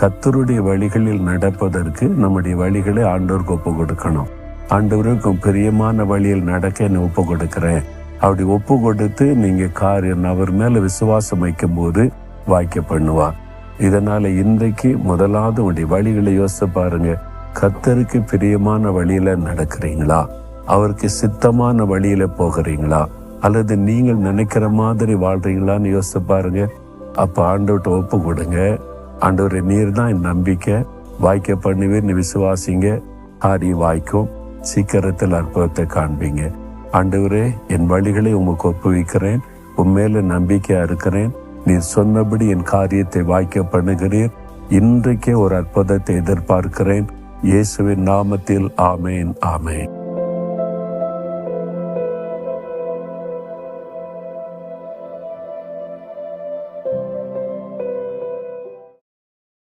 கர்த்தருடைய வழிகளில் நடப்பதற்கு நம்முடைய வழிகளை ஆண்டவருக்கு ஒப்பு கொடுக்கணும். ஆண்டவருக்கும் பிரியமான வழியில் நடக்க என்னை ஒப்பு கொடுக்கிறேன். அப்படி ஒப்பு கொடுத்து நீங்க காரியம் அவர் மேல விசுவாசம் வைக்கும் போது வாய்க்க பண்ணுவார். இதனால இன்றைக்கு முதலாவது உடைய வழிகளை யோசித்து பாருங்க. கர்த்தருக்கு பிரியமான வழியில நடக்கிறீங்களா? அவருக்கு சித்தமான வழியில போகிறீங்களா? அல்லது நீங்கள் நினைக்கிற மாதிரி வாழ்றீங்களான்னு யோசித்து பாருங்க. அப்ப ஆண்டவர்கிட்ட ஒப்பு கொடுங்க. ஆண்டவரை நீர் தான் என் நம்பிக்கை, வாய்க்க பண்ணுவீர்னு விசுவாசிங்க. காரியம் வாய்க்கும். சீக்கிரத்தில் அற்புதத்தை காண்பீங்க. ஆண்டவரே, என் வழிகளை உமக்கு ஒப்புவிக்கிறேன், உண்மையில நம்பிக்கையா இருக்கிறேன், நீர் சொன்னபடி என் காரியத்தை வாய்க்க பண்ணுகிறீர். இன்றைக்கே ஒரு அற்புதத்தை எதிர்பார்க்கிறேன். இயேசுவின் நாமத்தில் ஆமேன், ஆமேன்.